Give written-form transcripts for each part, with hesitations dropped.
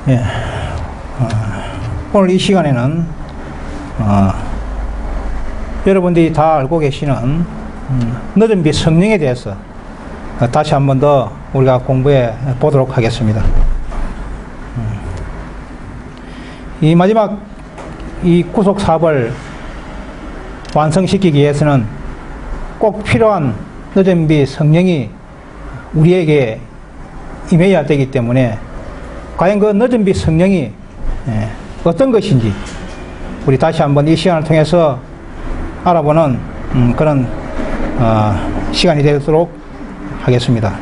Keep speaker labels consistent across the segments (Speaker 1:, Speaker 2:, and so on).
Speaker 1: 예, 오늘 이 시간에는 여러분들이 다 알고 계시는 늦은 빛 성령에 대해서 다시 한 번 더 우리가 공부해 보도록 하겠습니다. 이 마지막 이 구속 사업을 완성시키기 위해서는 꼭 필요한 늦은 빛 성령이 우리에게 임해야 되기 때문에 과연 그 늦은 빛 성령이 어떤 것인지 우리 다시 한번 이 시간을 통해서 알아보는 그런 시간이 되도록 하겠습니다.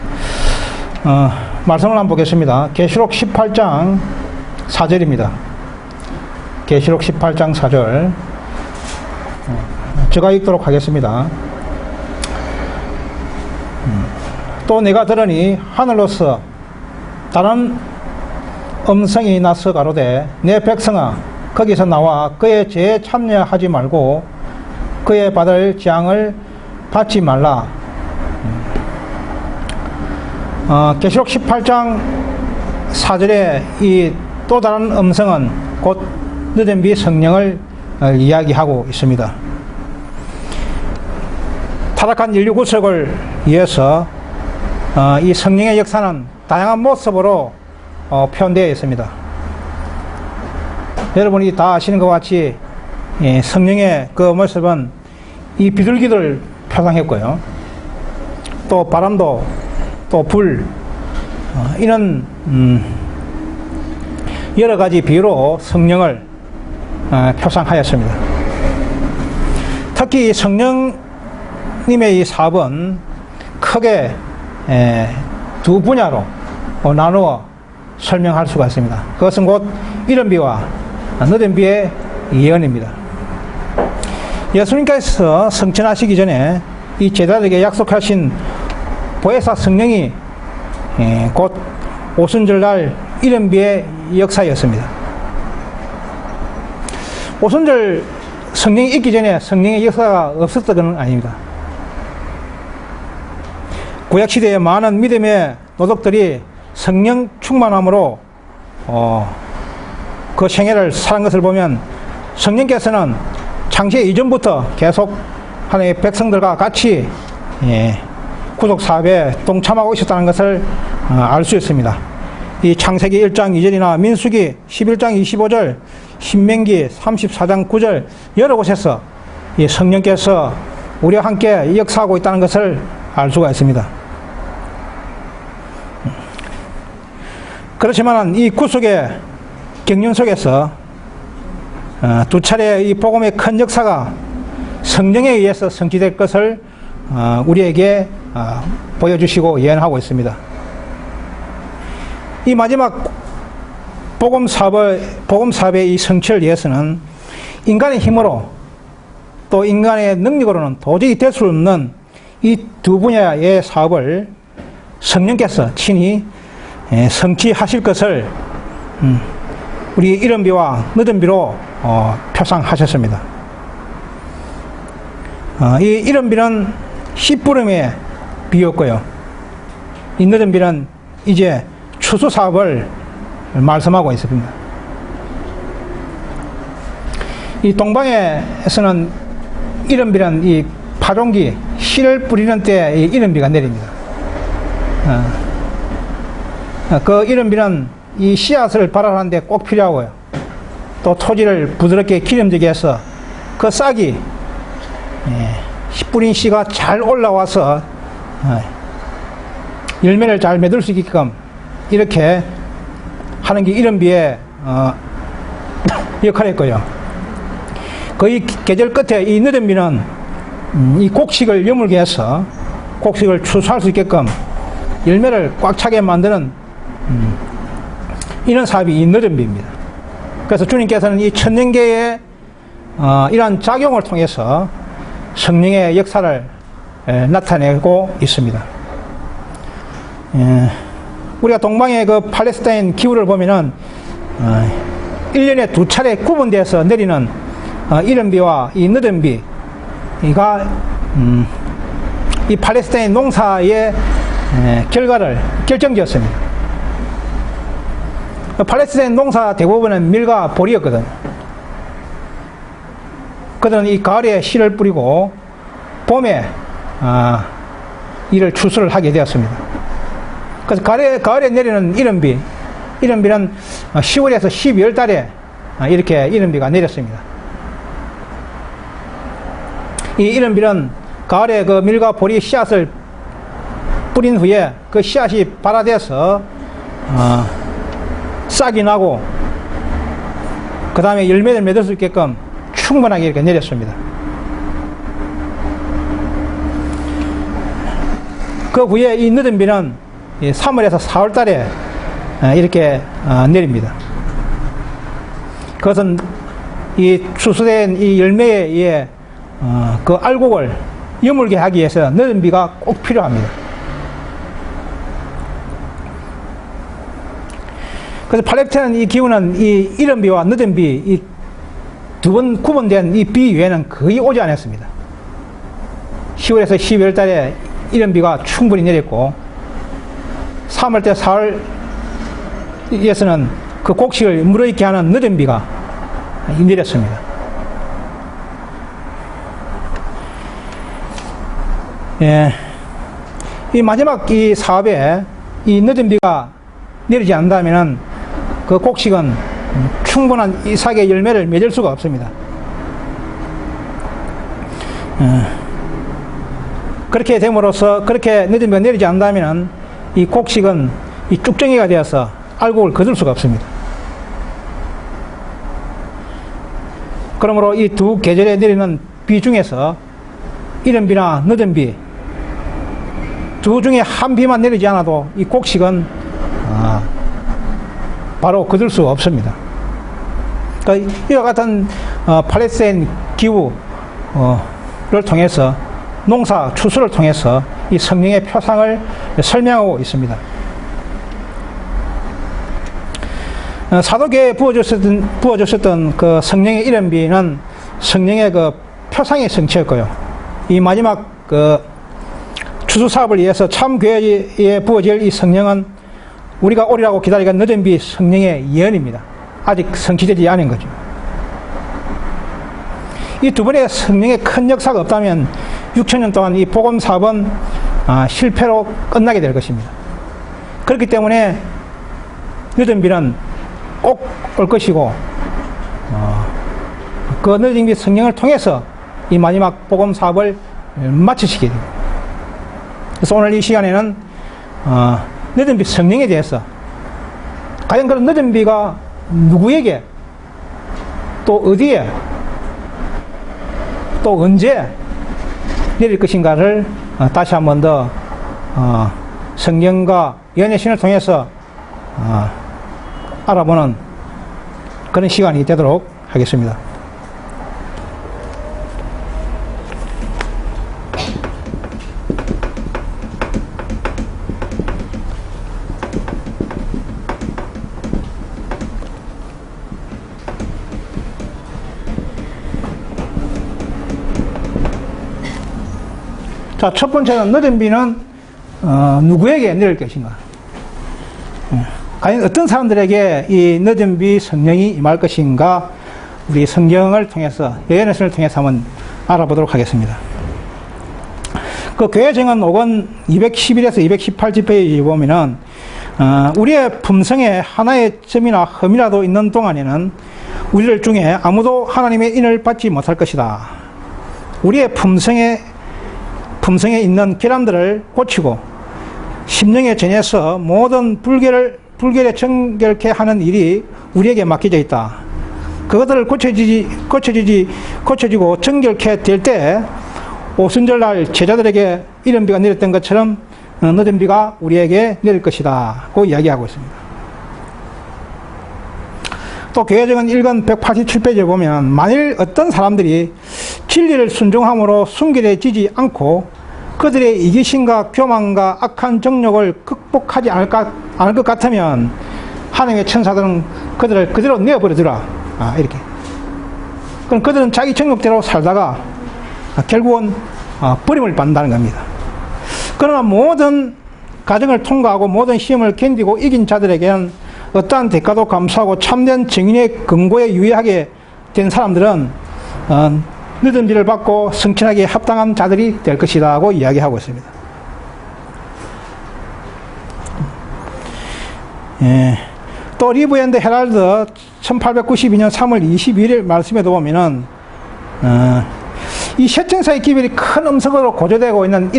Speaker 1: 말씀을 한번 보겠습니다. 계시록 18장 4절입니다. 계시록 18장 4절 제가 읽도록 하겠습니다. 또 내가 들으니 하늘로서 다른 음성이 나서 가로되 내 백성아 거기서 나와 그의 죄에 참여하지 말고 그의 받을 재앙을 받지 말라. 계시록 18장 4절에 이 또 다른 음성은 곧 늦은 빛 성령을 이야기하고 있습니다. 타락한 인류 구속을 위해서 이 성령의 역사는 다양한 모습으로 표현되어 있습니다. 여러분이 다 아시는 것 같이 성령의 그 모습은 이 비둘기를 표상했고요. 또 바람도 또 불 이런 여러 가지 비유로 성령을 표상하였습니다. 특히 성령님의 이 사업은 크게 두 분야로 나누어 설명할 수가 있습니다. 그것은 곧 이른 비와 늦은 비의 예언입니다. 예수님께서 성천하시기 전에 이 제자들에게 약속하신 보혜사 성령이 곧 오순절날 이른 비의 역사였습니다. 오순절 성령이 있기 전에 성령의 역사가 없었던 건 아닙니다. 구약시대에 많은 믿음의 노덕들이 성령 충만함으로 그 생애를 산 것을 보면 성령께서는 창세 이전부터 계속 하나님의 백성들과 같이 구속 사업에 동참하고 있었다는 것을 알 수 있습니다. 이 창세기 1장 2절이나 민수기 11장 25절, 신명기 34장 9절 여러 곳에서 이 성령께서 우리와 함께 역사하고 있다는 것을 알 수가 있습니다. 그렇지만 이 구속의 경륜 속에서 두 차례 이 복음의 큰 역사가 성령에 의해서 성취될 것을 우리에게 보여주시고 예언하고 있습니다. 이 마지막 복음 사업의 이 성취를 위해서는 인간의 힘으로 또 인간의 능력으로는 도저히 될 수 없는 이 두 분야의 사업을 성령께서 친히 성취하실 것을 우리 이른 비와 늦은 비로 표상하셨습니다. 이 이른 비는 씨뿌름의 비였고요. 이 늦은 비는 이제 추수 사업을 말씀하고 있습니다. 이 동방에서는 이른 비는 이 파종기 씨를 뿌리는 때에 이 이른 비가 내립니다. 그 이른 비는 이 씨앗을 발화하는 데 꼭 필요하고요. 또 토지를 부드럽게 기름지게 해서 그 싹이 뿌린 씨가 잘 올라와서 열매를 잘 맺을 수 있게끔 이렇게 하는 게 이른 비의 역할을 했고요. 거의 계절 끝에 이 늦은 비는 이 곡식을 여물게 해서 곡식을 추수할 수 있게끔 열매를 꽉 차게 만드는 이런 사업이 이 늦은 비입니다. 그래서 주님께서는 이 천년계의 이러한 작용을 통해서 성령의 역사를 나타내고 있습니다. 우리가 동방의 그 팔레스타인 기후를 보면은 1년에 두 차례 구분되어서 내리는 이른 비와 이 늦은 비가 이 팔레스타인 농사의 결과를 결정지었습니다. 팔레스타인 농사 대부분은 밀과 보리였거든요. 그들은 이 가을에 씨를 뿌리고 봄에 이를 추수를 하게 되었습니다. 그래서 가을에 내리는 이른비는 10월에서 12월 달에 이렇게 이른비가 내렸습니다. 이 이른비는 가을에 그 밀과 보리 씨앗을 뿌린 후에 그 씨앗이 발화돼서 싹이 나고 그 다음에 열매를 맺을 수 있게끔 충분하게 이렇게 내렸습니다. 그 후에 이 늦은 비는 3월에서 4월 달에 이렇게 내립니다. 그것은 이 추수된 이 열매에 의해 그 알곡을 여물게 하기 위해서 늦은 비가 꼭 필요합니다. 그래서 팔레스타인은 이 기후는 이 이른 비와 늦은 비, 이 두 번 구분된 이 비 외에는 거의 오지 않았습니다. 10월에서 12월 달에 이른 비가 충분히 내렸고, 3월 때 4월에서는 그 곡식을 물어있게 하는 늦은 비가 내렸습니다. 예. 이 마지막 이 사업에 이 늦은 비가 내리지 않는다면은 그 곡식은 충분한 이삭의 열매를 맺을 수가 없습니다. 그렇게 됨으로써 그렇게 늦은 비가 내리지 않는다면은 이 곡식은 이 쭉정이가 되어서 알곡을 거둘 수가 없습니다. 그러므로 이 두 계절에 내리는 비 중에서 이른 비나 늦은 비 두 중에 한 비만 내리지 않아도 이 곡식은 바로 거둘 수 없습니다. 그러니까 이와 같은 팔레스타인 기후를 통해서 농사 추수를 통해서 이 성령의 표상을 설명하고 있습니다. 사도계에 부어주셨던 그 성령의 이른비는 성령의 그 표상의 성취였고요. 이 마지막 그 추수 사업을 위해서 참 교회에 부어질 이 성령은 우리가 오리라고 기다리는 늦은 비 성령의 예언입니다. 아직 성취되지 않은 거죠. 이 두 번의 성령의 큰 역사가 없다면 6,000년 동안 이 복음 사업은 실패로 끝나게 될 것입니다. 그렇기 때문에 늦은 비는 꼭 올 것이고, 그 늦은 비 성령을 통해서 이 마지막 복음 사업을 마치시게 됩니다. 그래서 오늘 이 시간에는 늦은 비 성령에 대해서, 과연 그런 늦은 비가 누구에게, 또 어디에, 또 언제 내릴 것인가를 다시 한 번 더 성경과 예언의 신을 통해서 알아보는 그런 시간이 되도록 하겠습니다. 자, 첫 번째는 늦은 비는 누구에게 내릴 것인가? 과연 어떤 사람들에게 이 늦은 비 성령이 임할 것인가? 우리 성경을 통해서, 예언의 신을 통해서 한번 알아보도록 하겠습니다. 그 교회정언 5권 211에서 218집회에 보면은 우리의 품성에 하나의 점이나 흠이라도 있는 동안에는 우리들 중에 아무도 하나님의 인을 받지 못할 것이다. 우리의 품성에 있는 결함들을 고치고 심령에 전해서 모든 불결을 정결케 하는 일이 우리에게 맡겨져 있다. 그것들을 고쳐지고 정결케 될 때 오순절날 제자들에게 이른 비가 내렸던 것처럼 늦은 비가 우리에게 내릴 것이다. 고 이야기하고 있습니다. 또 교회정언 1권 187페이지에 보면 만일 어떤 사람들이 진리를 순종함으로 순결해지지 않고 그들의 이기심과 교만과 악한 정욕을 극복하지 않을 것 같으면 하나님의 천사들은 그들을 그대로 내어버리더라. 이렇게. 그럼 그들은 자기 정욕대로 살다가 결국은 버림을 받는다는 겁니다. 그러나 모든 과정을 통과하고 모든 시험을 견디고 이긴 자들에게는 어떠한 대가도 감수하고 참된 증인의 근거에 유의하게 된 사람들은 늦은 비를 받고 승천하기에 합당한 자들이 될 것이다 하고 이야기하고 있습니다. 예. 또 리브 앤드 헤랄드 1892년 3월 22일 말씀에도 보면은 이 셋증사의 기별이 큰 음성으로 고조되고 있는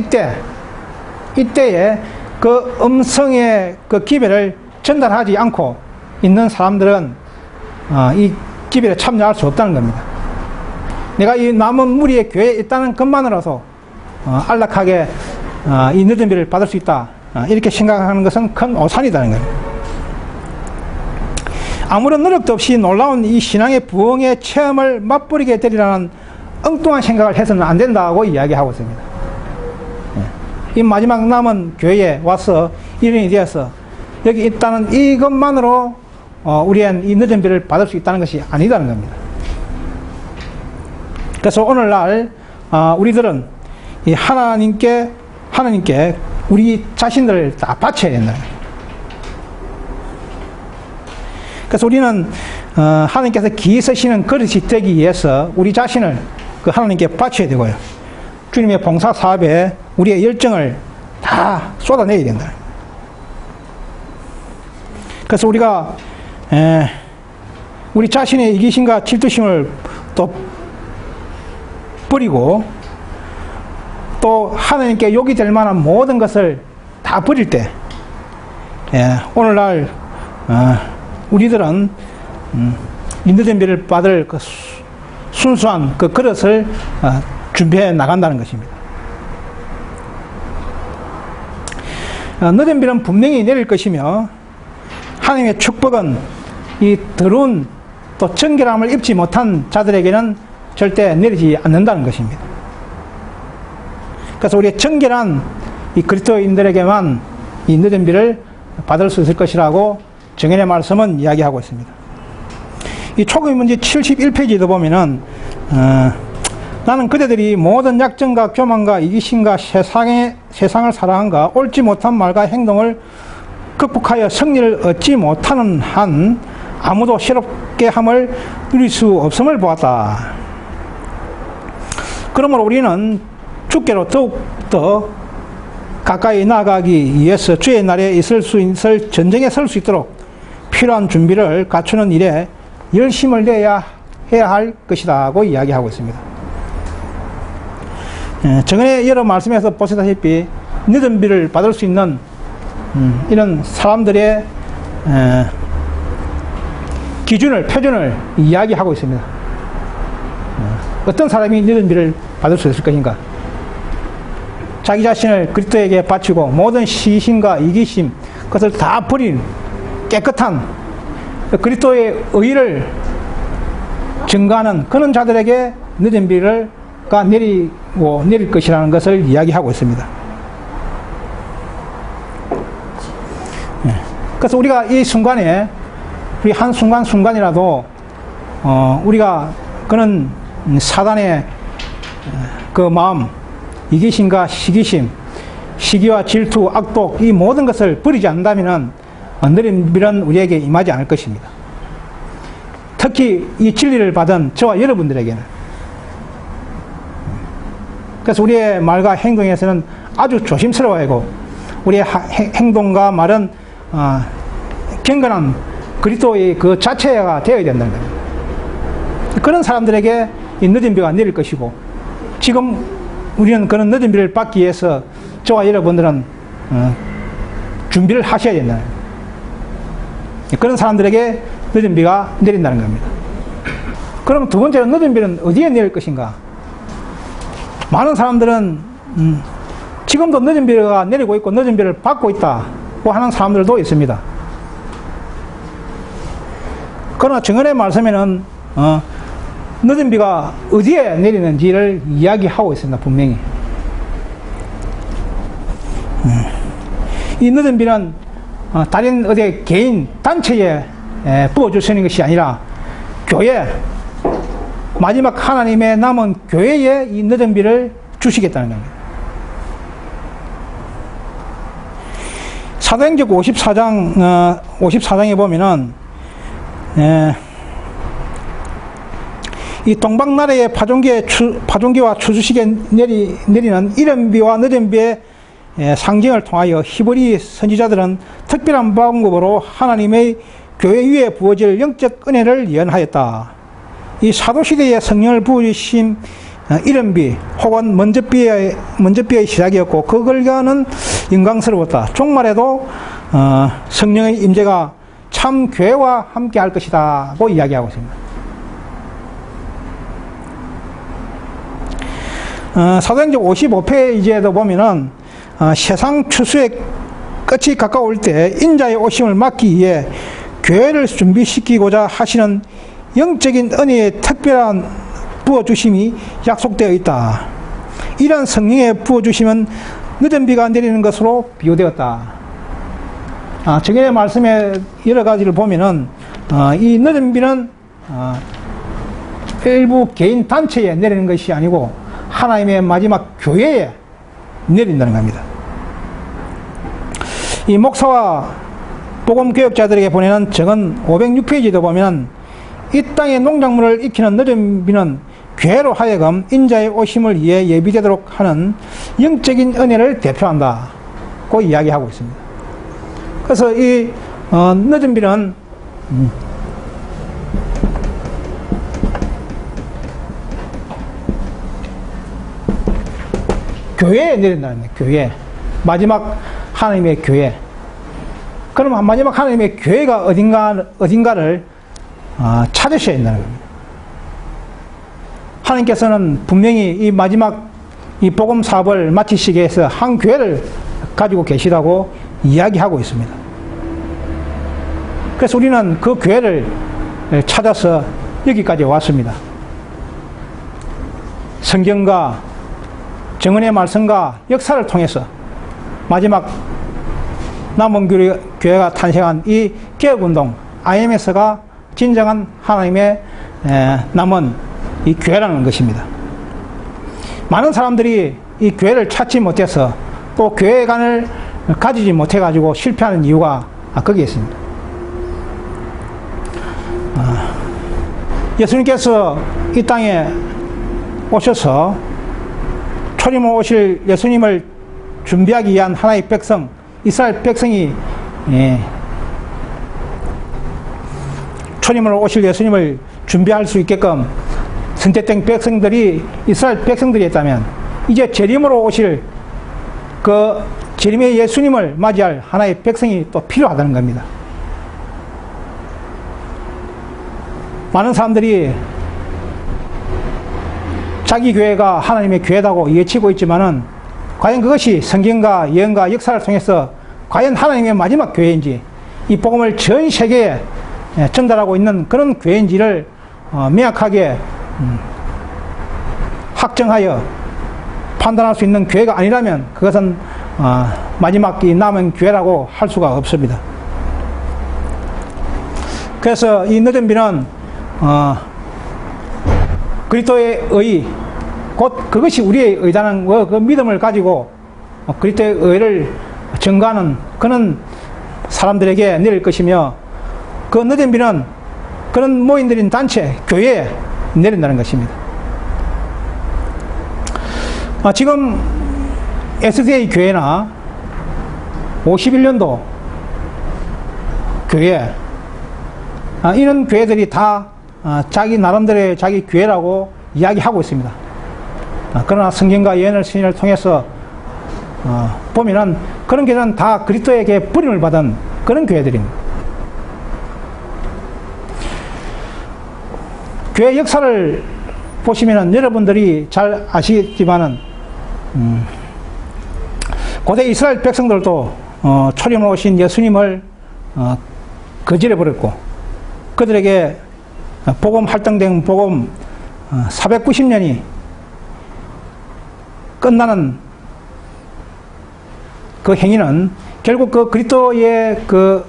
Speaker 1: 이때에 그 음성의 그 기별을 전달하지 않고 있는 사람들은 이 기별에 참여할 수 없다는 겁니다. 내가 이 남은 무리의 교회에 있다는 것만으로도 안락하게 이 늦은 비를 받을 수 있다, 이렇게 생각하는 것은 큰 오산이라는 겁니다. 아무런 노력도 없이 놀라운 이 신앙의 부흥의 체험을 맛보리게 되리라는 엉뚱한 생각을 해서는 안 된다고 이야기하고 있습니다. 이 마지막 남은 교회에 와서 일인이 되어서 여기 있다는 이것만으로 우리는 이 늦은 비를 받을 수 있다는 것이 아니다는 겁니다. 그래서 오늘날 우리들은 이 하나님께 우리 자신들을 다 바쳐야 된다. 그래서 우리는 하나님께서 기이 쓰시는 그릇이 되기 위해서 우리 자신을 그 하나님께 바쳐야 되고요. 주님의 봉사 사업에 우리의 열정을 다 쏟아내야 된다. 그래서 우리가 우리 자신의 이기심과 질투심을 또 버리고 또 하나님께 욕이 될 만한 모든 것을 다 버릴 때 오늘날 우리들은 이 늦은 비를 받을 그 순수한 그 그릇을 준비해 나간다는 것입니다. 늦은 비는 분명히 내릴 것이며 하나님의 축복은 이 더러운 또 정결함을 입지 못한 자들에게는 절대 내리지 않는다는 것입니다. 그래서 우리의 정결한 이 그리스도인들에게만 이 늦은 비를 받을 수 있을 것이라고 정연의 말씀은 이야기하고 있습니다. 이 초급 문제 71페이지도 보면은 나는 그대들이 모든 약점과 교만과 이기심과 세상을 사랑함과 옳지 못한 말과 행동을 극복하여 승리를 얻지 못하는 한 아무도 새롭게 함을 누릴 수 없음을 보았다. 그러므로 우리는 주께로 더욱더 가까이 나아가기 위해서 주의 날에 있을 수 있을 전쟁에 설 수 있도록 필요한 준비를 갖추는 일에 열심을 내야 해야 할 것이다 고 이야기하고 있습니다. 저번에 여러 말씀에서 보시다시피 늦은 비를 받을 수 있는 이런 사람들의 표준을 이야기하고 있습니다. 어떤 사람이 늦은 비를 받을 수 있을 것인가? 자기 자신을 그리스도에게 바치고 모든 시신과 이기심 그것을 다 버린 깨끗한 그리스도의 의를 증거하는 그런 자들에게 늦은 비가 내릴 것이라는 것을 이야기하고 있습니다. 그래서 우리가 이 순간에 우리 한 순간이라도 우리가 그런 사단의 그 마음, 이기심과 시기심, 시기와 질투, 악독 이 모든 것을 버리지 않는다면 늦은 비는 우리에게 임하지 않을 것입니다. 특히 이 진리를 받은 저와 여러분들에게는. 그래서 우리의 말과 행동에서는 아주 조심스러워야 하고 우리의 행동과 말은 경건한 그리스도의 그 자체가 되어야 된다는 겁니다. 그런 사람들에게 이 늦은 비가 내릴 것이고 지금 우리는 그런 늦은 비를 받기 위해서 저와 여러분들은 준비를 하셔야 된다는 겁니다. 그런 사람들에게 늦은 비가 내린다는 겁니다. 그럼 두 번째로 늦은 비는 어디에 내릴 것인가? 많은 사람들은 지금도 늦은 비가 내리고 있고 늦은 비를 받고 있다고 하는 사람들도 있습니다. 그러나 정언의 말씀에는 늦은 비가 어디에 내리는지를 이야기하고 있습니다. 분명히 이 늦은 비는 다른 어디 개인 단체에 부어줄 수 있는 것이 아니라 교회 마지막 하나님의 남은 교회에 이 늦은 비를 주시겠다는 겁니다. 사도행전 54장에 보면은, 이 동방나라의 파종기와 추수식에 내리는 이른 비와 늦은 비의 상징을 통하여 히브리 선지자들은 특별한 방법으로 하나님의 교회 위에 부어질 영적 은혜를 예언하였다. 이 사도시대의 성령을 부으신 이른 비 혹은 먼저비의 시작이었고, 그 결과는 영광스러웠다. 종말에도 성령의 임재가 참 교회와 함께 할 것이다고 이야기하고 있습니다. 사도행전 55페이지에도 보면은 세상 추수의 끝이 가까울 때 인자의 오심을 막기 위해 교회를 준비시키고자 하시는 영적인 은혜의 특별한 부어주심이 약속되어 있다. 이런 성령의 부어주심은 늦은 비가 내리는 것으로 비유되었다. 저의 말씀에 여러 가지를 보면은 이 늦은 비는 일부 개인 단체에 내리는 것이 아니고 하나님의 마지막 교회에 내린다는 겁니다. 이 목사와 복음교역자들에게 보내는 적은 506페이지도 보면 이 땅의 농작물을 익히는 늦은 비는 교회로 하여금 인자의 오심을 위해 예비되도록 하는 영적인 은혜를 대표한다고 이야기하고 있습니다. 그래서 이 늦은 비는 교회에 내린다는 거예요. 교회. 마지막 하나님의 교회. 그럼 마지막 하나님의 교회가 어딘가를 찾으셔야 된다는 겁니다. 하나님께서는 분명히 이 마지막 이 복음 사업을 마치시기 위해서 한 교회를 가지고 계시다고 이야기하고 있습니다. 그래서 우리는 그 교회를 찾아서 여기까지 왔습니다. 성경과 정언의 말씀과 역사를 통해서 마지막 남은 교회가 탄생한 이 개혁운동 IMS가 진정한 하나님의 남은 이 교회라는 것입니다. 많은 사람들이 이 교회를 찾지 못해서 또 교회관을 가지지 못해가지고 실패하는 이유가 거기에 있습니다. 예수님께서 이 땅에 오셔서 초림으로 오실 예수님을 준비하기 위한 하나의 백성, 이스라엘 백성이 초림으로 오실 예수님을 준비할 수 있게끔 선택된 백성들이 이스라엘 백성들이었다면, 이제 재림으로 오실 그 재림의 예수님을 맞이할 하나의 백성이 또 필요하다는 겁니다. 많은 사람들이 자기 교회가 하나님의 교회다고 외치고 있지만은 과연 그것이 성경과 예언과 역사를 통해서 과연 하나님의 마지막 교회인지, 이 복음을 전 세계에 전달하고 있는 그런 교회인지를 명확하게 확정하여 판단할 수 있는 교회가 아니라면 그것은 마지막 이 남은 교회라고 할 수가 없습니다. 그래서 이 늦은 비는 그리스도의 의, 곧 그것이 우리의 의다는 그 믿음을 가지고 그리스도의 의를 증거하는 그런 사람들에게 내릴 것이며, 그 늦은 비는 그런 모임들인 단체, 교회에 내린다는 것입니다. 지금 SDA 교회나 51년도 교회, 이런 교회들이 다 자기 나름대로의 자기 교회라고 이야기하고 있습니다. 그러나 성경과 예언을 신을 통해서 보면은 그런 교회는 다 그리스도에게 부름을 받은 그런 교회들입니다. 교회 역사를 보시면은 여러분들이 잘 아시겠지만은 고대 이스라엘 백성들도 초림으로 오신 예수님을 거절해 버렸고, 그들에게 복음 할당된 복음 490년이 끝나는 그 행위는 결국 그 그리스도의 그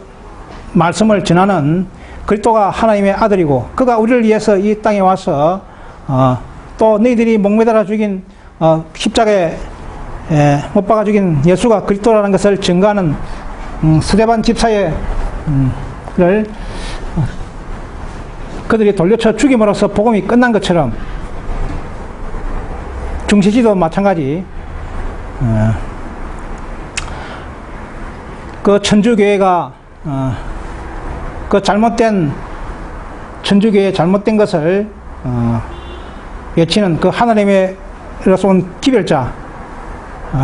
Speaker 1: 말씀을 전하는, 그리스도가 하나님의 아들이고 그가 우리를 위해서 이 땅에 와서 또 너희들이 목매달아 죽인 십자가에 못 박아 죽인 예수가 그리스도라는 것을 증거하는 스데반 집사의 를 그들이 돌려쳐 죽임으로써 복음이 끝난 것처럼 중시지도 마찬가지 그 천주교회가 그 잘못된 천주교회의 잘못된 것을 외치는 그 하나님으로서 온 기별자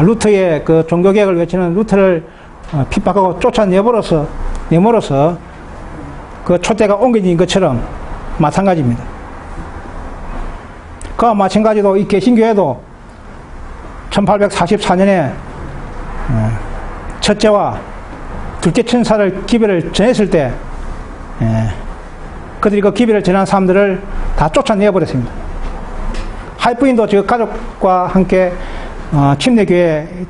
Speaker 1: 루터의 그 종교개혁을 외치는 루터를 핍박하고 쫓아내버려서 그 촛대가 옮겨진 것처럼 마찬가지입니다. 그와 마찬가지로 이 개신교회도 1844년에 첫째와 둘째 천사를 기별을 전했을 때 그들이 그 기별을 전한 사람들을 다 쫓아내버렸습니다. 하이프인도 저 가족과 함께 침례교회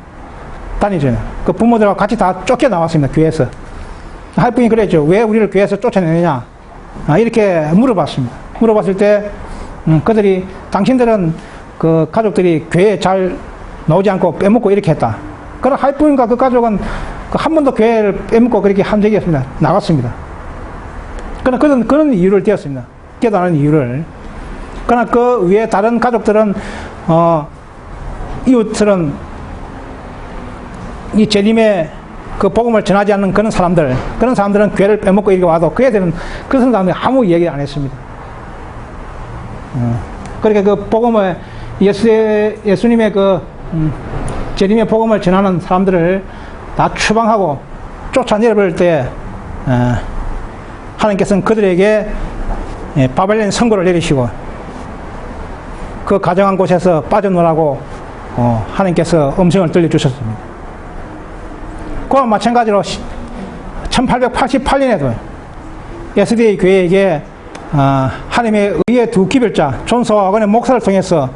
Speaker 1: 다니잖아요. 그 부모들하고 같이 다 쫓겨나왔습니다. 교회에서. 하이프인이 그랬죠. 왜 우리를 교회에서 쫓아내느냐 이렇게 물어봤습니다. 물어봤을 때 그들이 당신들은 그 가족들이 교회에 잘 나오지 않고 빼먹고 이렇게 했다. 그러나 하이프인과 그 가족은 한 번도 교회를 빼먹고 그렇게 한 적이 없습니다. 나갔습니다. 그러나 그런 이유를 띄었습니다. 깨달은 이유를. 그러나 그 위에 다른 가족들은 이웃들은 이 재림의 그 복음을 전하지 않는 그런 사람들은 교회를 빼먹고 이렇게 와도 그런 사람들이 아무 얘기 안 했습니다. 그렇게 그 복음을 예수님의 그 재림의 복음을 전하는 사람들을 다 추방하고 쫓아내버릴 때 하나님께서는 그들에게 바벨론 선고를 내리시고 그 가정한 곳에서 빠져나오라고 하나님께서 음성을 들려주셨습니다. 그와 마찬가지로 1888년에도 SDA 교회에게 하나님의 의의 두 기별자 존 소아건의 목사를 통해서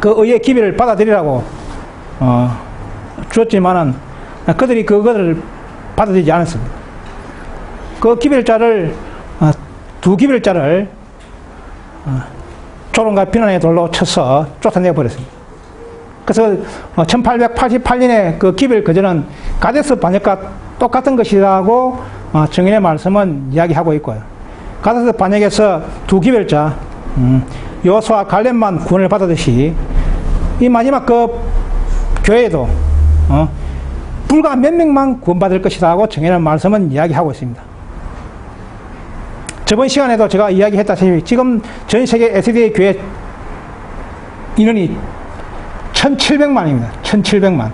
Speaker 1: 그 의의 기별을 받아들이라고 주었지만은 그들이 그것을 받아들이지 않았습니다. 그 기별자를 두 기별자를 조롱과 비난의 돌로 쳐서 쫓아내버렸습니다. 그래서 1888년에 그 기별 거절은 가데스 반역과 똑같은 것이라고 정인의 말씀은 이야기하고 있고요. 가데스 반역에서 두 기별자 여호수아 갈렙만 구원을 받았듯이 이 마지막 그 교회에도 불과 몇 명만 구원받을 것이라고 정인의 말씀은 이야기하고 있습니다. 저번 시간에도 제가 이야기했다시피 지금 전 세계 SDA 교회 인원이 1700만입니다. 1700만.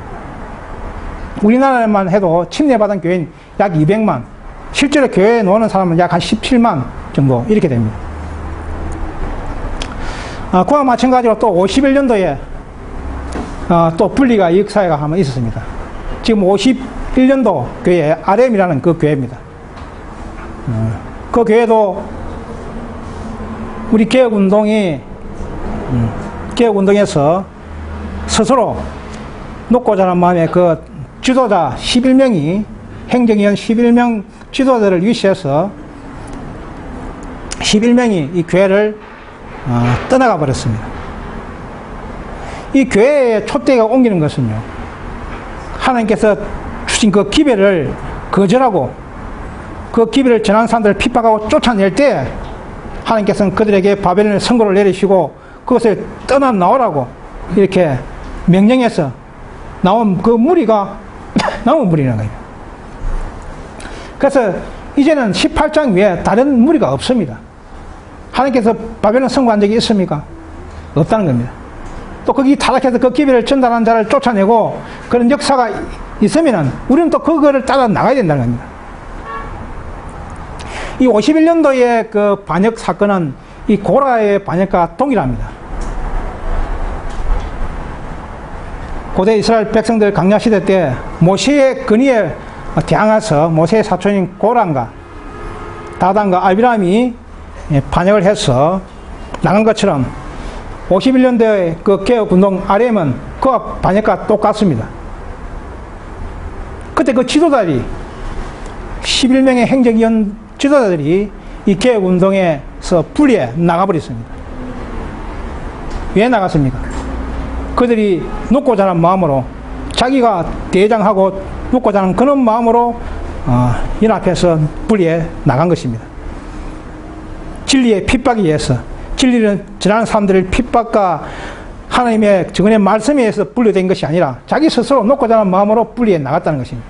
Speaker 1: 우리나라만 해도 침례받은 교회는 약 200만. 실제로 교회에 노는 사람은 약 한 17만 정도 이렇게 됩니다. 그와 마찬가지로 또 51년도에 또 분리가 이 역사가 한번 있었습니다. 지금 51년도 교회 RM이라는 그 교회입니다. 그 교회도 우리 개혁운동에서 스스로 높고자 하는 마음에 그 지도자 11명이 행정위원 11명 지도자들을 위시해서 11명이 이 교회를 떠나가 버렸습니다. 이 교회의 촛대가 옮기는 것은요, 하나님께서 주신 그 기별을 거절하고 그 기별을 전한 사람들을 핍박하고 쫓아낼 때 하나님께서는 그들에게 바벨론의 선고를 내리시고 그것을 떠나 나오라고 이렇게 명령해서 나온 그 무리가 나온 무리라는 거예요. 그래서 이제는 18장 외에 다른 무리가 없습니다. 하나님께서 바벨론 선고한 적이 있습니까? 없다는 겁니다. 또 거기 타락해서 그 기별을 전달한 자를 쫓아내고 그런 역사가 있으면은 우리는 또 그거를 따라 나가야 된다는 겁니다. 이 51년도의 그 반역 사건은 이 고라의 반역과 동일합니다. 고대 이스라엘 백성들 강야시대 때 모세의 건의에 대항해서 모세의 사촌인 고란과 다단과 아비람이 반역을 해서 나간 것처럼 51년도의 그 개혁운동 RM은 그와 반역과 똑같습니다. 그때 그 지도자들이 11명의 행정위원 지도자들이 이 개혁운동에서 분리해 나가버렸습니다. 왜 나갔습니까? 그들이 높고 자란 마음으로 자기가 대장하고 묻고자 하는 그런 마음으로 연합해서 분리해 나간 것입니다. 진리의 핍박에 의해서, 진리를 전하는 사람들의 핍박과 하나님의 증언의 말씀에 의해서 분리된 것이 아니라 자기 스스로 놓고자 하는 마음으로 분리해 나갔다는 것입니다.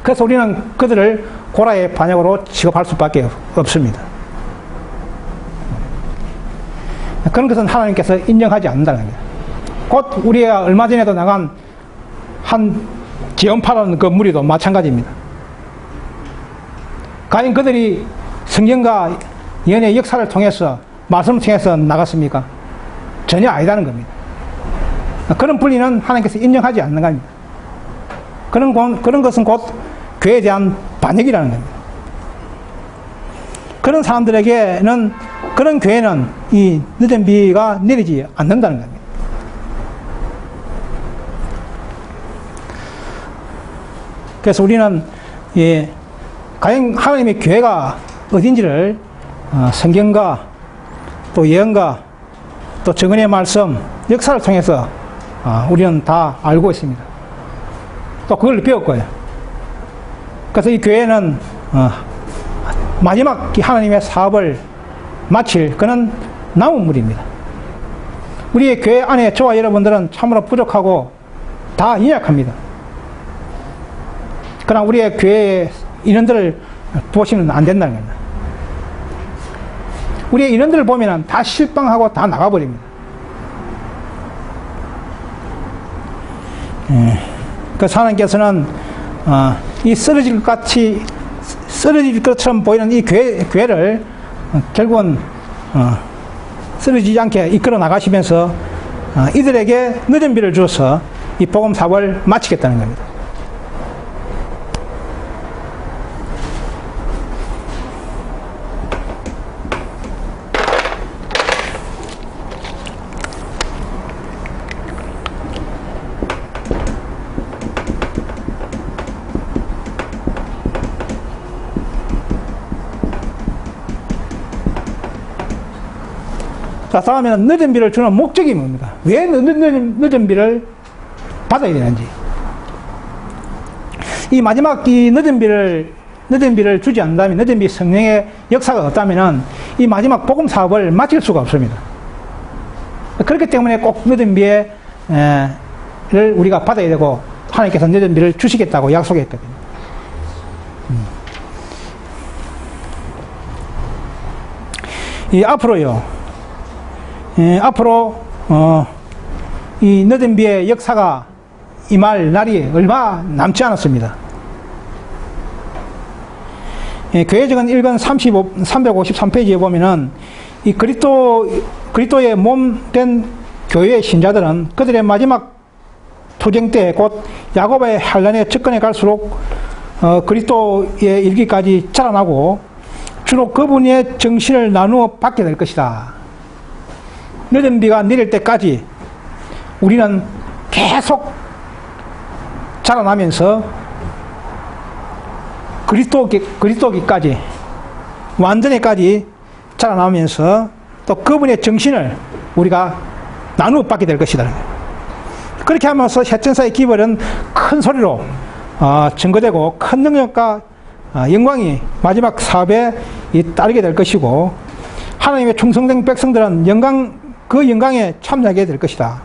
Speaker 1: 그래서 우리는 그들을 고라의 반역으로 취급할 수밖에 없습니다. 그런 것은 하나님께서 인정하지 않는다는 겁니다. 곧 우리가 얼마 전에도 나간 한 지연파라는 그 무리도 마찬가지입니다. 과연 그들이 성경과 예언의 역사를 통해서, 말씀을 통해서 나갔습니까? 전혀 아니다는 겁니다. 그런 분리는 하나님께서 인정하지 않는 겁니다. 그런 것은 곧 교회에 대한 반역이라는 겁니다. 그런 사람들에게는, 그런 교회는 이 늦은 비가 내리지 않는다는 겁니다. 그래서 우리는 과연 하나님의 교회가 어딘지를 성경과 또 예언과 또 증언의 말씀, 역사를 통해서 우리는 다 알고 있습니다. 또 그걸 배웠고요. 그래서 이 교회는 마지막 하나님의 사업을 마칠 그런 남은 무리입니다. 우리의 교회 안에 저와 여러분들은 참으로 부족하고 다 연약합니다. 그러나 우리의 교회의 인원들을 보시면 안 된다는 겁니다. 우리의 인원들을 보면 다 실망하고 다 나가버립니다. 그래서 하나님께서는 이 쓰러질 것처럼 보이는 이 교회를 결국은 쓰러지지 않게 이끌어 나가시면서 이들에게 늦은 비를 주어서 이 복음 사업을 마치겠다는 겁니다. 자, 다음에는 늦은 비를 주는 목적이 뭡니까? 왜 늦은 비를 받아야 되는지. 이 마지막 늦은 비를 주지 않는다면, 늦은 비 성령의 역사가 없다면은 이 마지막 복음 사업을 마칠 수가 없습니다. 그렇기 때문에 꼭 늦은 비를 우리가 받아야 되고, 하나님께서 늦은 비를 주시겠다고 약속했거든요. 앞으로 이 늦은 비의 역사가 임할 날이 얼마 남지 않았습니다. 교회적은 1권 353페이지에 보면은 이 그리스도의 몸된 교회의 신자들은 그들의 마지막 투쟁 때 곧 야곱의 환란에 접근해 갈수록 그리스도의 일기까지 자라나고 주로 그분의 정신을 나누어 받게 될 것이다. 늦은 비가 내릴 때까지 우리는 계속 자라나면서 그리스도기까지 완전히까지 자라나면서 또 그분의 정신을 우리가 나누어 받게 될 것이다. 그렇게 하면서 셋천사의 기별은 큰 소리로 증거되고 큰 능력과 영광이 마지막 사업에 따르게 될 것이고, 하나님의 충성된 백성들은 그 영광에 참여하게 될 것이다.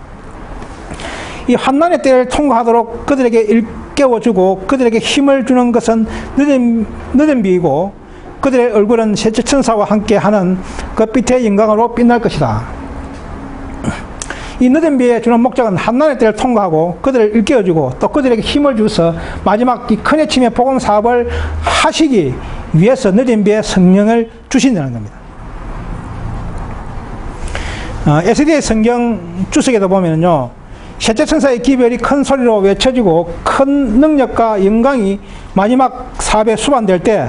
Speaker 1: 이 환난의 때를 통과하도록 그들에게 일깨워주고 그들에게 힘을 주는 것은 늦은 비이고, 그들의 얼굴은 셋째 천사와 함께하는 그 빛의 영광으로 빛날 것이다. 이 늦은 비에 주는 목적은 환난의 때를 통과하고 그들을 일깨워주고 또 그들에게 힘을 주어서 마지막 이 큰 해침의 복음 사업을 하시기 위해서 늦은 비에 성령을 주신다는 겁니다. 에스겔 성경 주석에도 보면요, 셋째 천사의 기별이 큰 소리로 외쳐지고 큰 능력과 영광이 마지막 사업에 수반될 때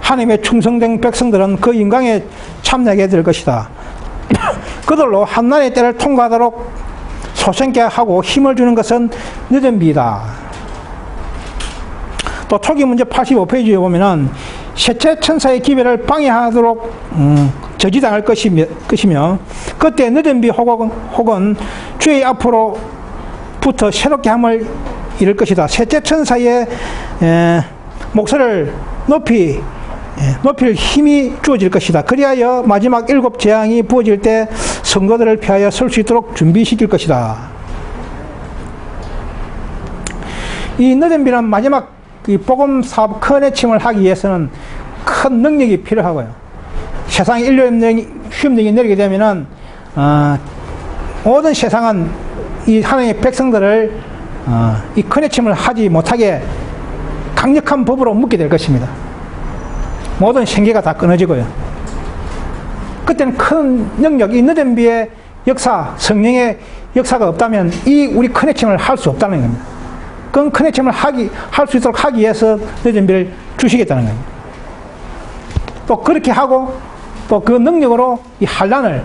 Speaker 1: 하나님의 충성된 백성들은 그 영광에 참여하게 될 것이다. 그들로 환난의 때를 통과하도록 소생케 하고 힘을 주는 것은 늦은 비이다. 또 초기 문제 85페이지에 보면은 셋째 천사의 기별을 방해하도록 저지당할 것이며 그때 늦은 비 혹은 주의 앞으로 부터 새롭게 함을 이룰 것이다. 셋째 천사의 목소리를 높일 힘이 주어질 것이다. 그리하여 마지막 7 재앙이 부어질 때 성도들을 피하여 설 수 있도록 준비시킬 것이다. 이 느림비는 마지막 이 복음 사업 큰 해침을 하기 위해서는 큰 능력이 필요하고요. 세상 인류의 휘엄령이 내리게 되면은 모든 세상은 이 하나님의 백성들을 이 큰 해침을 하지 못하게 강력한 법으로 묶게 될 것입니다. 모든 생계가 다 끊어지고요. 그때는 큰 능력, 이 느림비의 역사, 성령의 역사가 없다면 이 우리 큰 해침을 할 수 없다는 겁니다. 그 큰 해침을 할 수 있도록 하기 위해서 느림비를 주시겠다는 겁니다. 또 그렇게 하고 또 그 능력으로 이 환란을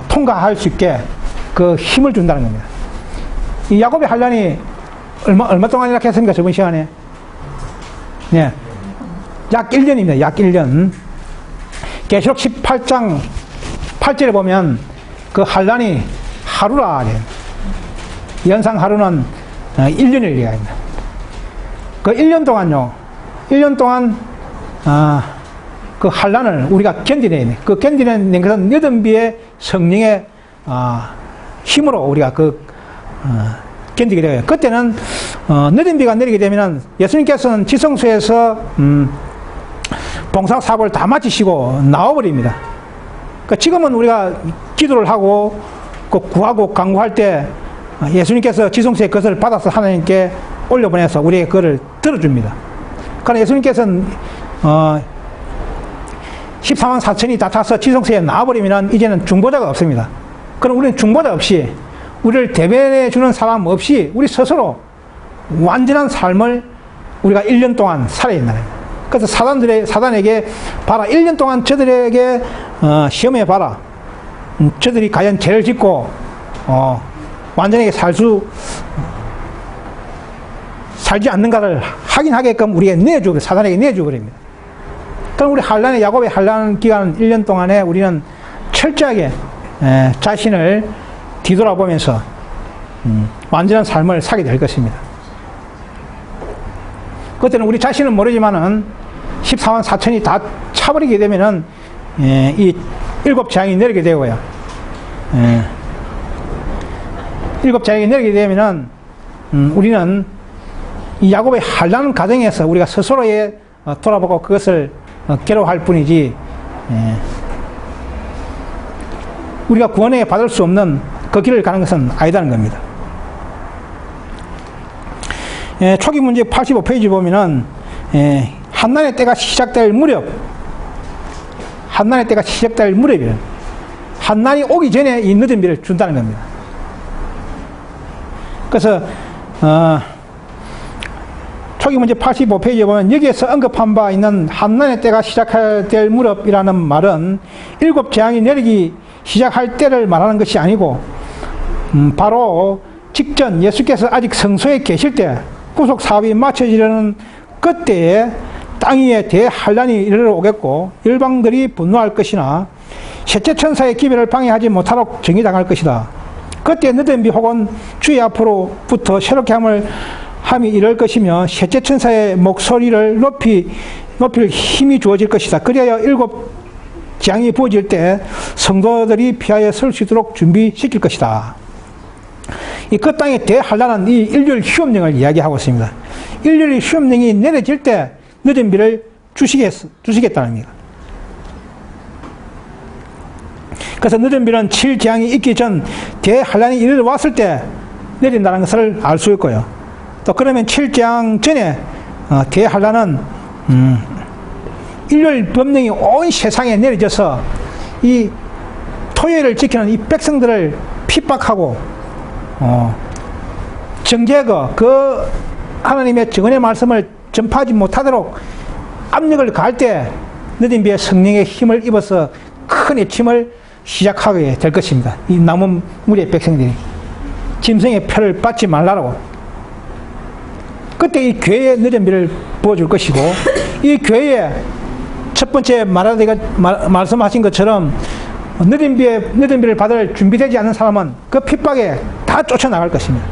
Speaker 1: 통과할 수 있게 그 힘을 준다는 겁니다. 이 야곱의 환란이 얼마 동안 이렇게 했습니까? 저번 시간에? 네. 약 1년입니다. 약 1년. 계시록 18장 8절에 보면 그 환란이 하루라. 연상 하루는 1년을 얘기합니다. 그 1년 동안요. 1년 동안 그 환란을 우리가 견디내야 돼. 그 견디내는 것은 느림비의 성령의 힘으로 우리가 견디게 돼요. 그때는 느림비가 내리게 되면은 예수님께서는 지성소에서 봉사 사업을 다 마치시고 나와버립니다. 그러니까 지금은 우리가 기도를 하고 구하고 간구할 때 예수님께서 지성소의 것을 받아서 하나님께 올려보내서 우리의 그를 들어줍니다. 그러나 예수님께서는 14만 4천이 다 타서 지성소에 나와버리면 이제는 중보자가 없습니다. 그럼 우리는 중보자 없이 우리를 대변해 주는 사람 없이 우리 스스로 완전한 삶을 우리가 1년 동안 살아야 된다는 거예요. 그래서 사단에게 봐라, 1년 동안 저들에게 시험해 봐라. 저들이 과연 죄를 짓고 완전하게 살지 않는가를 확인하게끔 우리에게 내주고 사단에게 내주버립니다. 그럼 우리 환란의 야곱의 환란 기간 1년 동안에 우리는 철저하게 자신을 뒤돌아보면서 완전한 삶을 살게 될 것입니다. 그때는 우리 자신은 모르지만은 14만 4천이 다 차버리게 되면은 이 7 재앙이 내리게 되고요. 7 재앙이 내리게 되면은 우리는 이 야곱의 환란 과정에서 우리가 스스로에 돌아보고 그것을 괴로워할 뿐이지 우리가 구원에 받을 수 없는 그 길을 가는 것은 아니다는 겁니다. 초기 문제 85페이지 보면은 한난의 때가 시작될 무렵이에요. 한난이 오기 전에 이 느림비를 준다는 겁니다. 그래서 초기 문제 85페이지에 보면 여기에서 언급한 바 있는 한난의 때가 시작될 무렵이라는 말은 7 재앙이 내리기 시작할 때를 말하는 것이 아니고 바로 직전 예수께서 아직 성소에 계실 때 구속 사업이 마쳐지려는 그때에 땅 위에 대환란이 이르러 오겠고 열방들이 분노할 것이나 셋째 천사의 기별을 방해하지 못하도록 정의당할 것이다. 그때 느림비 혹은 주의 앞으로부터 새롭게 함이 이럴 것이며 셋째 천사의 목소리를 높일 힘이 주어질 것이다. 그리하여 7 재앙이 부어질 때 성도들이 피하여 설 수 있도록 준비시킬 것이다. 이 그 땅의 대환란은 이 일률 휘엄령을 이야기하고 있습니다. 일률 휘엄령이 내려질 때 느림비를 주시겠다는 겁니다. 그래서 느림비는 7 재앙이 있기 전 대환란이 이르러 왔을 때 내린다는 것을 알 수 있고요. 또 그러면 7 재앙 전에 대환란은 일률 법령이 온 세상에 내려져서 이 토요일을 지키는 이 백성들을 핍박하고 정죄거 그 하나님의 증언의 말씀을 전파하지 못하도록 압력을 가할 때 느림비의 성령의 힘을 입어서 큰 외침을 시작하게 될 것입니다. 이 남은 무리의 백성들이 짐승의 표를 받지 말라고. 그때 이 교회에 느림비를 부어줄 것이고 이 교회에 첫 번째 말씀하신 것처럼 느림비를 받을 준비되지 않는 사람은 그 핍박에 다 쫓아나갈 것입니다.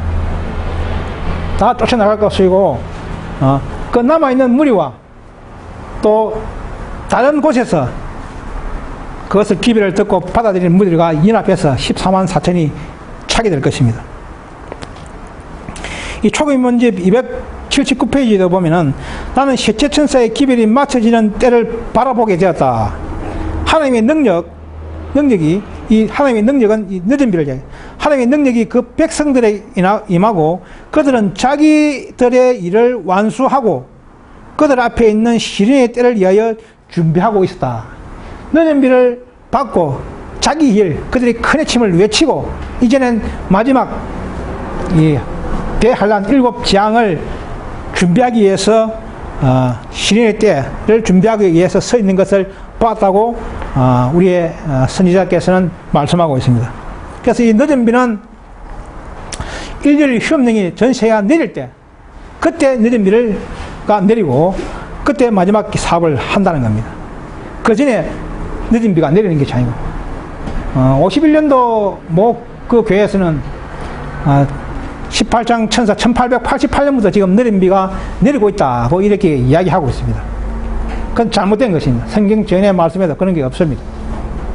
Speaker 1: 다 쫓아나갈 것이고, 그 남아있는 무리와 또 다른 곳에서 그것을 기별을 듣고 받아들이는 무리가 연합해서 14만 4천이 차게 될 것입니다. 이 초기문집 279페이지에 보면은 나는 셋째 천사의 기별이 맞춰지는 때를 바라보게 되었다. 하나님의 능력이 이 하나님의 능력은 이 늦은 비를 얘기해요. 하나님의 능력이 그 백성들에 임하고 그들은 자기들의 일을 완수하고 그들 앞에 있는 시련의 때를 위하여 준비하고 있었다. 늦은 비를 받고 자기 일, 그들의 큰 외침을 외치고 이제는 마지막 이 대환란 7재앙을 준비하기 위해서 시련의 때를 준비하기 위해서 서 있는 것을 보았다고 우리의 선지자께서는 말씀하고 있습니다. 그래서 이 늦은 비는 일일 휴업령이 전 세계가 내릴 때 그때 늦은 비가 내리고 그때 마지막 사업을 한다는 겁니다. 그 전에 늦은 비가 내리는 것이 아니고 51년도 그 교회에서는 18장 천사 1888년부터 지금 늦은 비가 내리고 있다고 이렇게 이야기하고 있습니다. 그건 잘못된 것입니다. 성경 전의 말씀에도 그런 게 없습니다.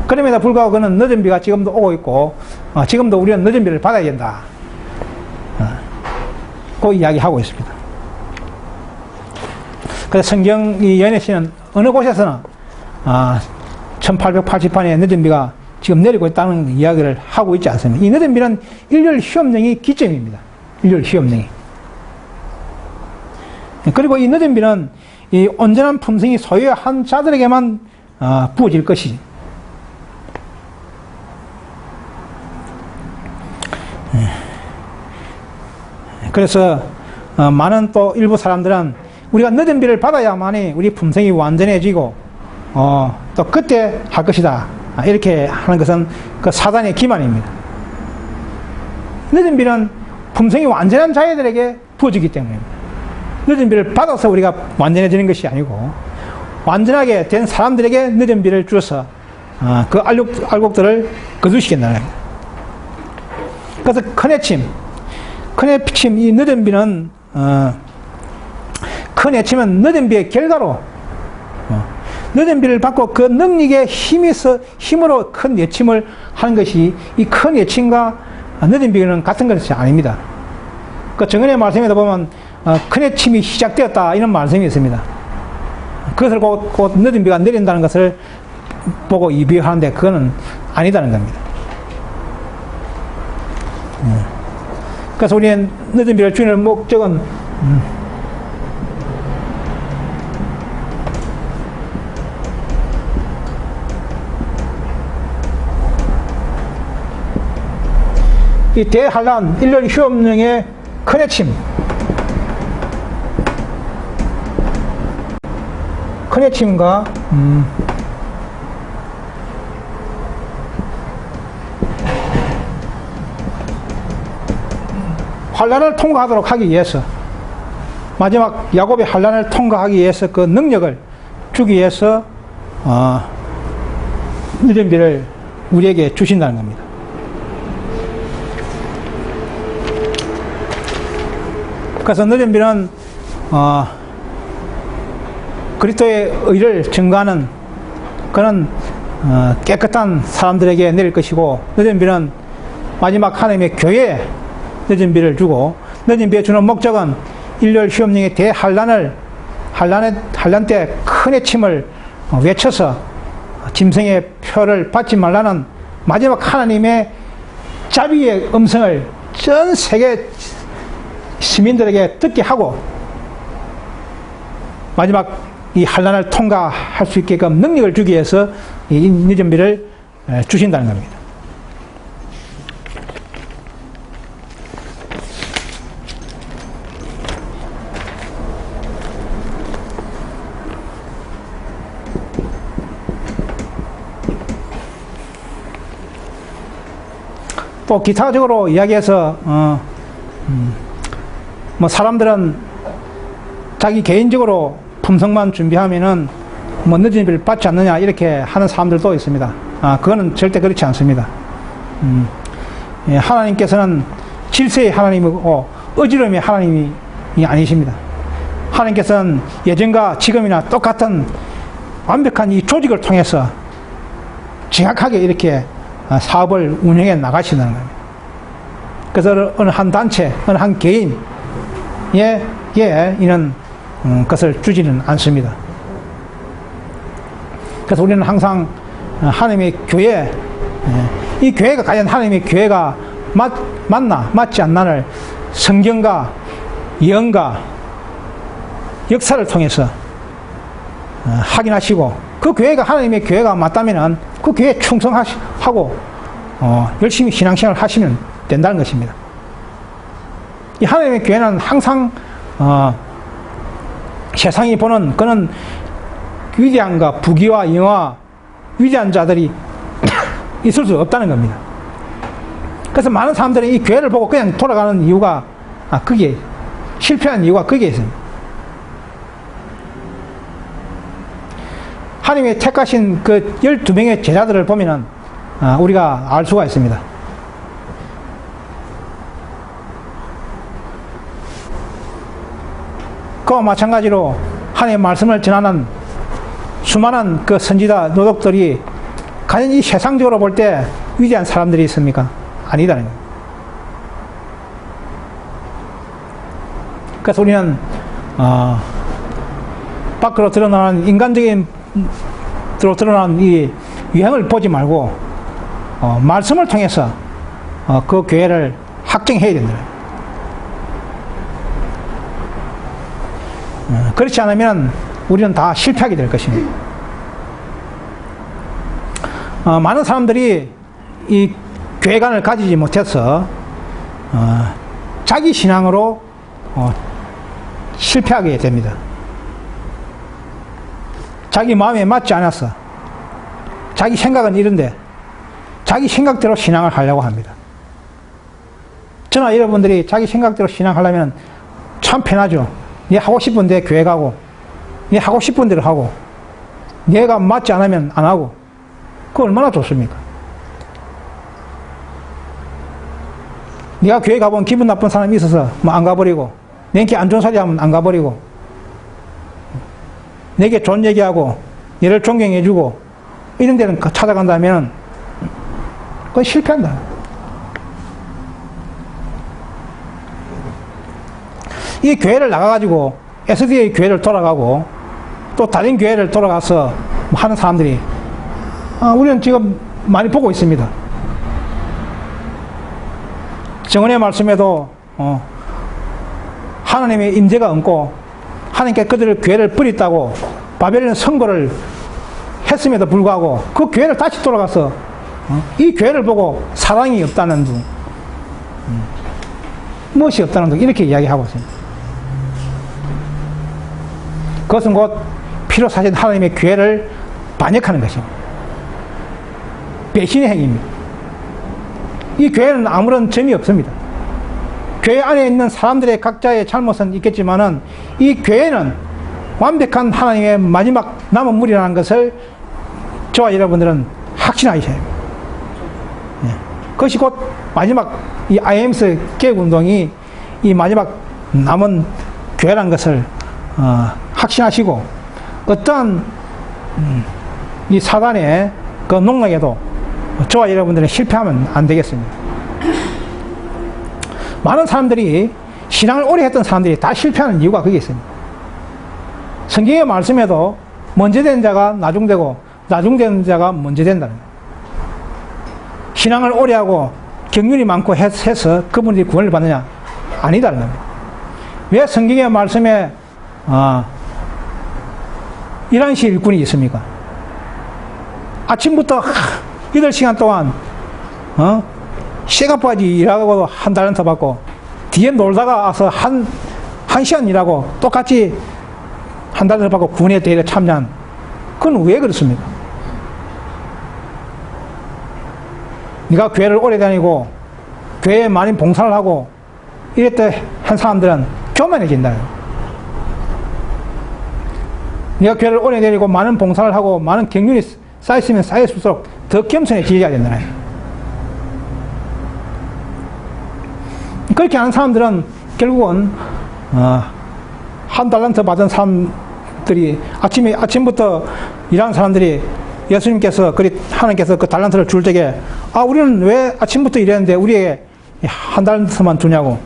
Speaker 1: 그럼에도 불구하고 그는 늦은 비가 지금도 오고 있고 지금도 우리는 늦은 비를 받아야 된다. 그 이야기하고 있습니다. 그래서 성경 이 연애시는 어느 곳에서는 1888년에 늦은 비가 지금 내리고 있다는 이야기를 하고 있지 않습니다. 이 늦은 비는 일열 휴업령이 기점입니다. 일열 휴업령이. 그리고 이 늦은 비는 이 온전한 품성이 소유한 자들에게만 부어질 것이지. 그래서 많은 또 일부 사람들은 우리가 늦은 비를 받아야만이 우리 품성이 완전해지고 또 그때 할 것이다. 이렇게 하는 것은 그 사단의 기만입니다. 늦은 비는 품성이 완전한 자들에게 부어지기 때문입니다. 늦은 비를 받아서 우리가 완전해지는 것이 아니고 완전하게 된 사람들에게 늦은 비를 주어서 그 알곡들을 거두시킨다는 겁니다. 그래서 큰 해침, 이 늦은 비는 큰 해침은 늦은 비의 결과로 늦은 비를 받고 그 능력의 힘으로 큰 예침을 하는 것이 이 큰 예침과 늦은 비는 같은 것이 아닙니다. 그 정언의 말씀에도 보면 큰 예침이 시작되었다 이런 말씀이 있습니다. 그것을 곧 늦은 비가 내린다는 것을 보고 이비하는데 그거는 아니다는 겁니다. 그래서 우리는 늦은 비를 주는 목적은 이 대환란 일열 휴업령의 큰 해침, 큰 해침과 환란을 통과하도록 하기 위해서 마지막 야곱의 환란을 통과하기 위해서 그 능력을 주기 위해서 늦은 비를 우리에게 주신다는 겁니다. 그래서 늦은 비는 그리스도의 의를 증거하는 그런 깨끗한 사람들에게 내릴 것이고 늦은 비는 마지막 하나님의 교회에 늦은 비를 주고 늦은 비에 주는 목적은 일열 휴업령의 대환란 때 큰 해침을 외쳐서 짐승의 표를 받지 말라는 마지막 하나님의 자비의 음성을 전 세계 시민들에게 듣게 하고 마지막 이 환란을 통과할 수 있게끔 능력을 주기 위해서 이 늦은 비를 주신다는 겁니다. 또 기타적으로 이야기해서 뭐 사람들은 자기 개인적으로 품성만 준비하면은 뭐 늦은 비를 받지 않느냐 이렇게 하는 사람들도 있습니다. 그거는 절대 그렇지 않습니다. 하나님께서는 질서의 하나님이고 어지러움이 하나님이 아니십니다. 하나님께서는 예전과 지금이나 똑같은 완벽한 이 조직을 통해서 정확하게 이렇게 사업을 운영해 나가신다는 겁니다. 그래서 어느 한 단체, 어느 한 개인에 이런 것을 주지는 않습니다. 그래서 우리는 항상 하나님의 교회, 이 교회가 과연 하나님의 교회가 맞나 맞지 않나를 성경과 예언과 역사를 통해서 확인하시고, 그 교회가 하나님의 교회가 맞다면은 그 교회에 충성하고 열심히 신앙생활을 하시면 된다는 것입니다. 이 하나님의 교회는 항상 세상이 보는 그는 위대함과 부귀와 영화, 위대한 자들이 있을 수 없다는 겁니다. 그래서 많은 사람들이 이 교회를 보고 그냥 돌아가는 이유가 그게 실패한 이유가 그게 있습니다. 하나님의 택하신 그 12명의 제자들을 보면은 우리가 알 수가 있습니다. 그와 마찬가지로 하나님의 말씀을 전하는 수많은 그 선지자 노독들이 과연 이 세상적으로 볼 때 위대한 사람들이 있습니까? 아니다는 거예요. 그래서 우리는 밖으로 드러나는 인간적인 드러나는 이 유행을 보지 말고 말씀을 통해서 그 교회를 확정해야 된다. 그렇지 않으면 우리는 다 실패하게 될 것입니다. 많은 사람들이 이 교회관을 가지지 못해서 자기 신앙으로 실패하게 됩니다. 자기 마음에 맞지 않았어. 자기 생각은 이런데 자기 생각대로 신앙을 하려고 합니다. 저나 여러분들이 자기 생각대로 신앙하려면 참 편하죠. 네 하고 싶은 데 교회 가고, 네 하고 싶은 대로 하고, 내가 맞지 않으면 안 하고, 그거 얼마나 좋습니까? 네가 교회 가보면 기분 나쁜 사람이 있어서 뭐 안 가버리고, 내게 안 좋은 소리 하면 안 가버리고, 내게 좋은 얘기하고, 얘를 존경해주고, 이런 데는 찾아간다면, 그건 실패한다. 이 교회를 나가가지고 SDA 교회를 돌아가고 또 다른 교회를 돌아가서 하는 사람들이 우리는 지금 많이 보고 있습니다. 정언의 말씀에도 하나님의 임재가 없고 하나님께 그들을 교회를 버렸다고 바벨론 선고를 했음에도 불구하고 그 교회를 다시 돌아가서 이 교회를 보고 사랑이 없다는 둥, 무엇이 없다는 둥 이렇게 이야기하고 있습니다. 그것은 곧 피로 사신 하나님의 교회를 반역하는 것입니다. 배신의 행위입니다. 이 교회는 아무런 점이 없습니다. 교회 안에 있는 사람들의 각자의 잘못은 있겠지만은 이 교회는 완벽한 하나님의 마지막 남은 무리라는 것을 저와 여러분들은 확신하셔야 합니다. 그것이 곧 마지막 이 IMS 개혁운동이 이 마지막 남은 교회라는 것을 확신하시고 어떠한 이 사단의 그 농락에도 저와 여러분들은 실패하면 안 되겠습니다. 많은 사람들이 신앙을 오래 했던 사람들이 다 실패하는 이유가 그게 있습니다. 성경의 말씀에도 먼저 된 자가 나중되고 나중된 자가 먼저 된다는 거예요. 신앙을 오래 하고 경륜이 많고 해서 그분들이 구원을 받느냐? 아니다는 겁니다. 왜 성경의 말씀에 11시 일꾼이 있습니까? 아침부터 8시간 동안 쇠가빠지 일하고 한 달은 더 받고 뒤에 놀다가 와서 한 시간 일하고 똑같이 한 달을 더 받고 구원의 대회에 참여한 그건 왜 그렇습니까? 네가 교회를 오래 다니고 교회에 많이 봉사를 하고 이랬다 한 사람들은 교만해진다. 네가 교회를 오래 다니고 많은 봉사를 하고 많은 경륜이 쌓였으면 쌓일수록 더 겸손해져야 된다. 그렇게 하는 사람들은 결국은 한 달란트 받은 사람들이 아침부터 일하는 사람들이 예수님께서 하나님께서 그 달란트를 줄 적에 우리는 왜 아침부터 일했는데 우리에게 한 달란트만 주냐고.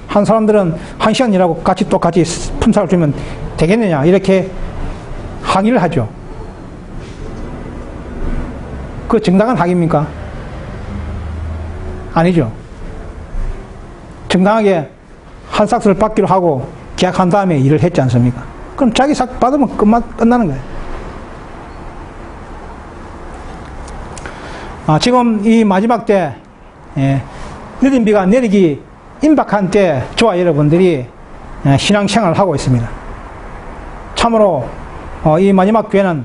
Speaker 1: 한 사람들은 1시간 일하고 똑같이 품삯을 주면 되겠느냐 이렇게 항의를 하죠. 그 정당한 항의입니까? 아니죠. 정당하게 한 삭스를 받기로 하고 계약한 다음에 일을 했지 않습니까? 그럼 자기 삭 받으면 끝나는 거예요. 지금 이 마지막 때 늦은 비가 내리기 임박한 때 저와 여러분들이 신앙생활을 하고 있습니다. 참으로 이 마지막 교회는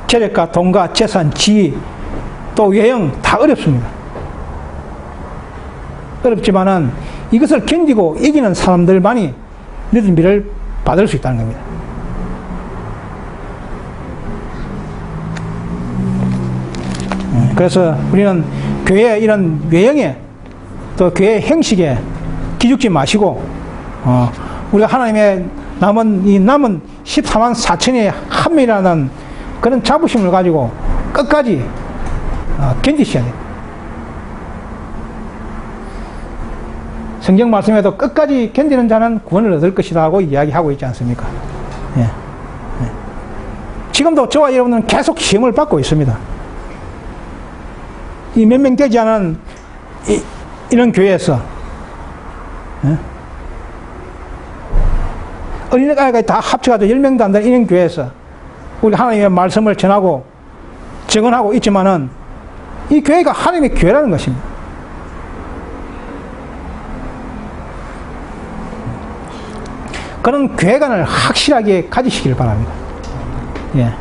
Speaker 1: 재력과 돈과 재산, 지위, 또 외형 다 어렵습니다. 어렵지만은 이것을 견디고 이기는 사람들만이 늦은 비를 받을 수 있다는 겁니다. 그래서 우리는 교회의 이런 외형에 또 교회의 형식에 기죽지 마시고 우리가 하나님의 남은 14만 4천의 한 명이라는 그런 자부심을 가지고 끝까지 견디셔야 돼요. 성경 말씀에도 끝까지 견디는 자는 구원을 얻을 것이다 하고 이야기하고 있지 않습니까? 예. 지금도 저와 여러분은 계속 시험을 받고 있습니다. 이 몇 명 되지 않은 이런 교회에서 어린아이까지 다 합쳐가지고 10명도 안 되는 이런 교회에서 우리 하나님의 말씀을 전하고 증언하고 있지만은 이 교회가 하나님의 교회라는 것입니다. 그런 교회관을 확실하게 가지시길 바랍니다. 예.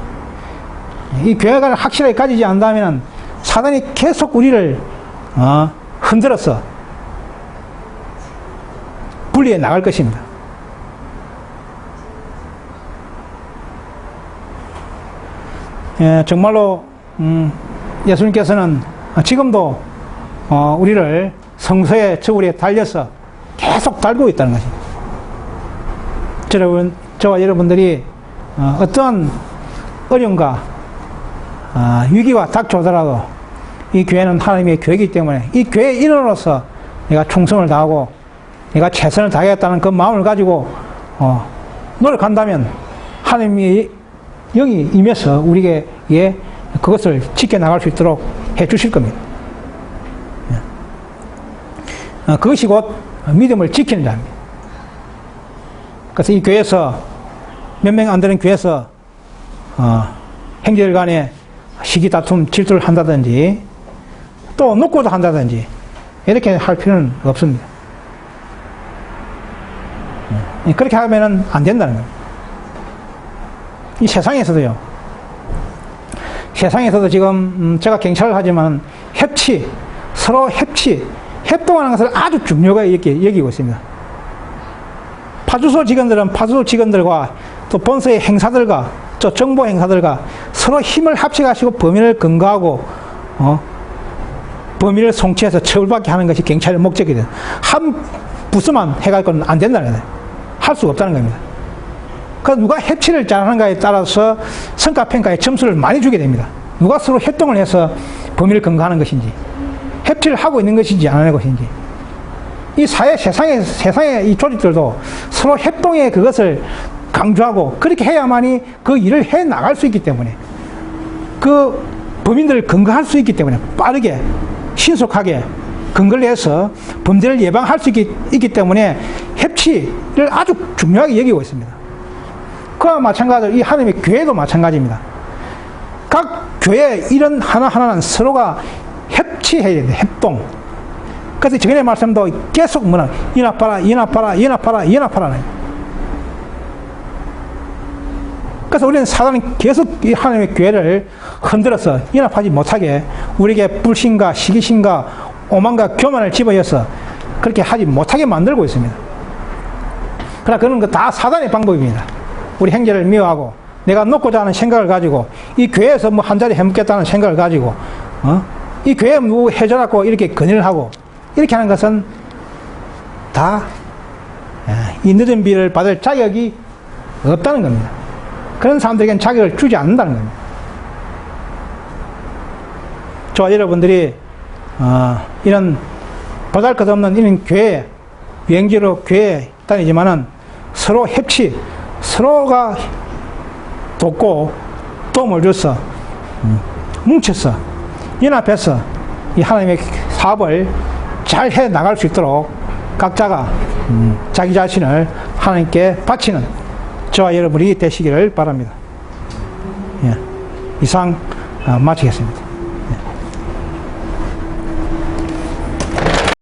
Speaker 1: 이 교회관을 확실하게 가지지 않는다면 사단이 계속 우리를 흔들어서 분리해 나갈 것입니다. 예, 정말로 예수님께서는 지금도 우리를 성서의 저울에 달려서 계속 달고 있다는 것입니다. 저와 여러분들이 어떠한 어려움과 위기가 닥쳐오더라도 이 교회는 하나님의 교회이기 때문에 이 교회의 인원으로서 내가 충성을 다하고 내가 최선을 다하겠다는 그 마음을 가지고 노력한다면 하나님의 영이 임해서 우리에게 그것을 지켜나갈 수 있도록 해 주실 겁니다. 그것이 곧 믿음을 지키는 자입니다. 그래서 이 교회에서 몇 명 안 되는 교회에서 형제들 간에 시기 다툼 질투를 한다든지 또 놓고도 한다든지 이렇게 할 필요는 없습니다. 그렇게 하면은 안 된다는 거예요. 이 세상에서도요. 세상에서도 지금 제가 경찰을 하지만 서로 협동하는 것을 아주 중요하게 여기고 있습니다. 파주소 직원들은 파주소 직원들과 또 본서의 행사들과 또 정보 행사들과 서로 힘을 합쳐가지고 범인을 근거하고 범인을 송치해서 처벌받게 하는 것이 경찰의 목적이든 한 부서만 해가지고는 안 된다는 거예요. 할 수가 없다는 겁니다. 그래서 누가 협치를 잘하는가에 따라서 성과평가에 점수를 많이 주게 됩니다. 누가 서로 협동을 해서 범위를 근거하는 것인지 협치를 하고 있는 것인지 안 하는 것인지 이 세상의 이 조직들도 서로 협동의 그것을 강조하고 그렇게 해야만이 그 일을 해 나갈 수 있기 때문에 그 범인들을 근거할 수 있기 때문에 빠르게 신속하게 근거를 해서 범죄를 예방할 수 있기 때문에 협치를 아주 중요하게 여기고 있습니다. 그와 마찬가지로 이 하나님의 교회도 마찬가지입니다. 각 교회 이런 하나하나는 서로가 협치해야 됩니다. 협동. 그래서 저번에 말씀도 계속 연합하라. 그래서 우리는 사단은 계속 이 하나님의 교회를 흔들어서 연합하지 못하게 우리에게 불신과 시기심과 오만과 교만을 집어여서 그렇게 하지 못하게 만들고 있습니다. 그러나 그런 거 다 사단의 방법입니다. 우리 형제를 미워하고 내가 놓고자 하는 생각을 가지고 이 교회에서 뭐 한 자리 해먹겠다는 생각을 가지고 이 교회 누구 해줘라고 이렇게 건의를 하고 이렇게 하는 것은 다 이 늦은 비를 받을 자격이 없다는 겁니다. 그런 사람들에게는 자격을 주지 않는다는 겁니다. 저와 여러분들이 이런 보잘것없는 이런 교회, 유행지로 교회 다니지만은 서로 협치, 서로가 돕고 도움을 줘서 뭉쳐서 연합해서 이 하나님의 사업을 잘 해 나갈 수 있도록 각자가 자기 자신을 하나님께 바치는 저와 여러분이 되시기를 바랍니다. 예, 이상 마치겠습니다.